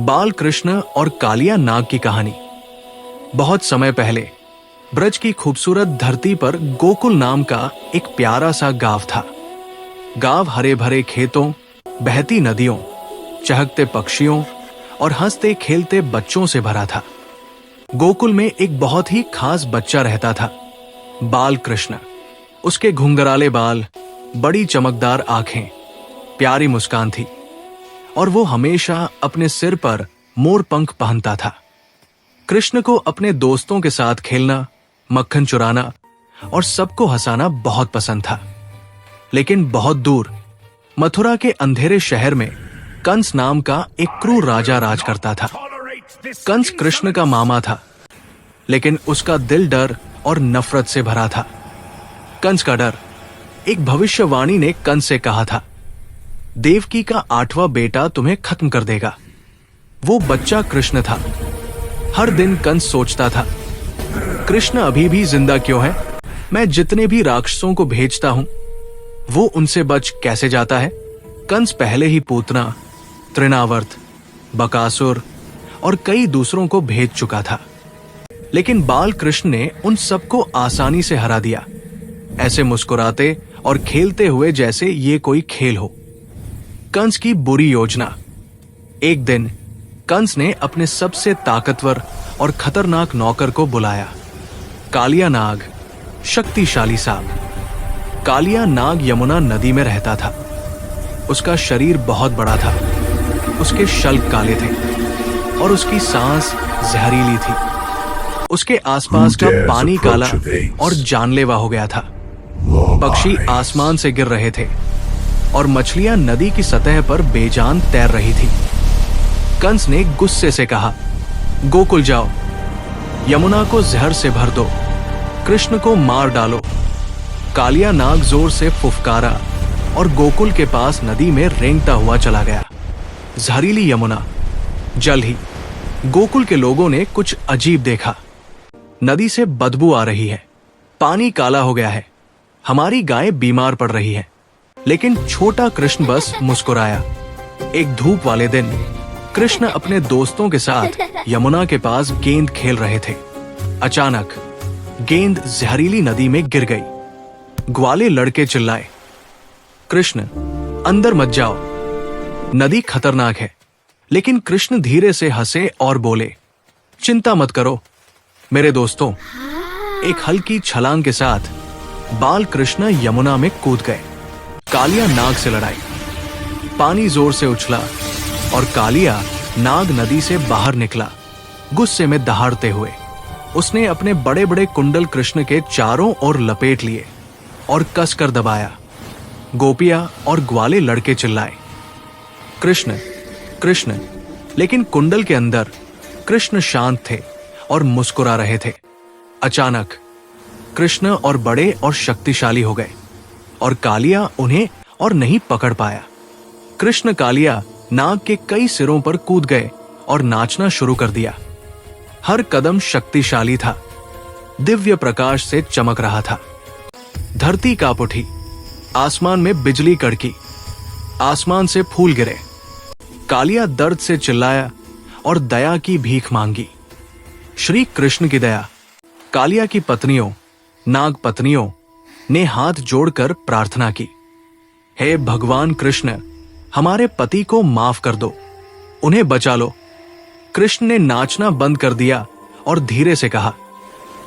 बाल कृष्ण और कालिया नाग की कहानी। बहुत समय पहले ब्रज की खूबसूरत धरती पर गोकुल नाम का एक प्यारा सा गांव था। गांव हरे भरे खेतों, बहती नदियों, चहकते पक्षियों और हंसते खेलते बच्चों से भरा था। गोकुल में एक बहुत ही खास बच्चा रहता था, बाल कृष्ण। उसके घुंघराले बाल, बड़ी चमकदार आंखें, प्यारी मुस्कान थी और वो हमेशा अपने सिर पर मोर पंख पहनता था। कृष्ण को अपने दोस्तों के साथ खेलना, मक्खन चुराना और सबको हंसाना बहुत पसंद था। लेकिन बहुत दूर मथुरा के अंधेरे शहर में कंस नाम का एक क्रूर राजा राज करता था। कंस कृष्ण का मामा था, लेकिन उसका दिल डर और नफरत से भरा था। कंस का डर, एक भविष्यवाणी ने कंस से कहा था, देवकी का 8वां बेटा तुम्हें खत्म कर देगा। वो बच्चा कृष्ण था। हर दिन कंस सोचता था, कृष्ण अभी भी जिंदा क्यों है? मैं जितने भी राक्षसों को भेजता हूं, वो उनसे बच कैसे जाता है? कंस पहले ही पूतना, तृणावर्त, बकासुर और कई दूसरों को भेज चुका था, लेकिन बाल कृष्ण ने उन सबको आसानी से हरा दिया, ऐसे मुस्कुराते और खेलते हुए जैसे ये कोई खेल हो। कंस की बुरी योजना। एक दिन कंस ने अपने सबसे ताकतवर और खतरनाक नौकर को बुलाया, कालिया नाग, शक्तिशाली सांप। कालिया नाग यमुना नदी में रहता था। उसका शरीर बहुत बड़ा था, उसके शल्क काले थे और उसकी सांस जहरीली थी। उसके आसपास का पानी काला और जानलेवा हो गया था। पक्षी आसमान से गिर रहे थे और मछलियां नदी की सतह पर बेजान तैर रही थी। कंस ने गुस्से से कहा, गोकुल जाओ, यमुना को जहर से भर दो, कृष्ण को मार डालो। कालिया नाग जोर से फुफकारा और गोकुल के पास नदी में रेंगता हुआ चला गया। जहरीली यमुना। जल ही गोकुल के लोगों ने कुछ अजीब देखा। नदी से बदबू आ रही है, पानी काला हो गया है, हमारी गाय बीमार पड़ रही है। लेकिन छोटा कृष्ण बस मुस्कुराया। एक धूप वाले दिन कृष्ण अपने दोस्तों के साथ यमुना के पास गेंद खेल रहे थे। अचानक गेंद जहरीली नदी में गिर गई। ग्वाले लड़के चिल्लाए, कृष्ण अंदर मत जाओ, नदी खतरनाक है। लेकिन कृष्ण धीरे से हंसे और बोले, चिंता मत करो मेरे दोस्तों। एक हल्की छलांग के साथ बाल कृष्ण यमुना में कूद गए। कालिया नाग से लड़ाई। पानी जोर से उछला और कालिया नाग नदी से बाहर निकला, गुस्से में दहाड़ते हुए। उसने अपने बड़े बड़े कुंडल कृष्ण के चारों ओर लपेट लिए और कसकर दबाया। गोपियां और ग्वाले लड़के चिल्लाए, कृष्ण कृष्ण। लेकिन कुंडल के अंदर कृष्ण शांत थे और मुस्कुरा रहे थे। अचानक कृष्ण और बड़े और शक्तिशाली हो गए और कालिया उन्हें और नहीं पकड़ पाया। कृष्ण कालिया नाग के कई सिरों पर कूद गए और नाचना शुरू कर दिया। हर कदम शक्तिशाली था, दिव्य प्रकाश से चमक रहा था। धरती कांप उठी, आसमान में बिजली कड़की, आसमान से फूल गिरे। कालिया दर्द से चिल्लाया और दया की भीख मांगी। श्री कृष्ण की दया। कालिया की पत्नियों, नाग पत्नियों ने हाथ जोड़कर प्रार्थना की, हे भगवान कृष्ण, हमारे पति को माफ कर दो, उन्हें बचा लो। कृष्ण ने नाचना बंद कर दिया और धीरे से कहा,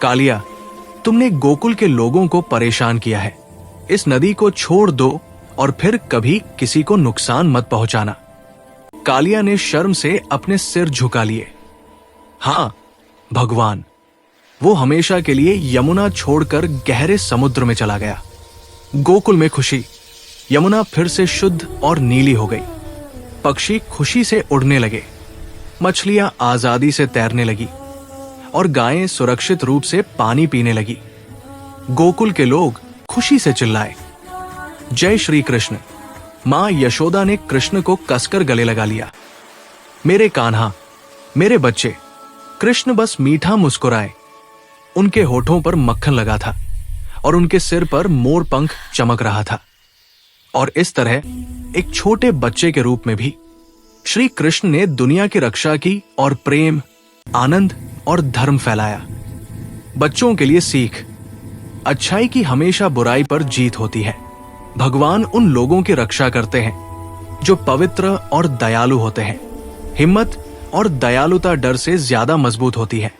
कालिया, तुमने गोकुल के लोगों को परेशान किया है, इस नदी को छोड़ दो और फिर कभी किसी को नुकसान मत पहुंचाना। कालिया ने शर्म से अपने सिर झुका लिए। हाँ भगवान। वो हमेशा के लिए यमुना छोड़कर गहरे समुद्र में चला गया। गोकुल में खुशी। यमुना फिर से शुद्ध और नीली हो गई। पक्षी खुशी से उड़ने लगे, मछलियां आजादी से तैरने लगी और गायें सुरक्षित रूप से पानी पीने लगी। गोकुल के लोग खुशी से चिल्लाए, जय श्री कृष्ण। मां यशोदा ने कृष्ण को कसकर गले लगा लिया। मेरे कान्हा, मेरे बच्चे। कृष्ण बस मीठा मुस्कुराए। उनके होठों पर मक्खन लगा था और उनके सिर पर मोर पंख चमक रहा था। और इस तरह एक छोटे बच्चे के रूप में भी श्री कृष्ण ने दुनिया की रक्षा की और प्रेम, आनंद और धर्म फैलाया। बच्चों के लिए सीख, अच्छाई की हमेशा बुराई पर जीत होती है। भगवान उन लोगों की रक्षा करते हैं जो पवित्र और दयालु होते हैं। हिम्मत और दयालुता डर से ज्यादा मजबूत होती है।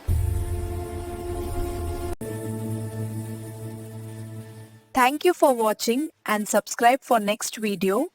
Thank you for watching and subscribe for next video.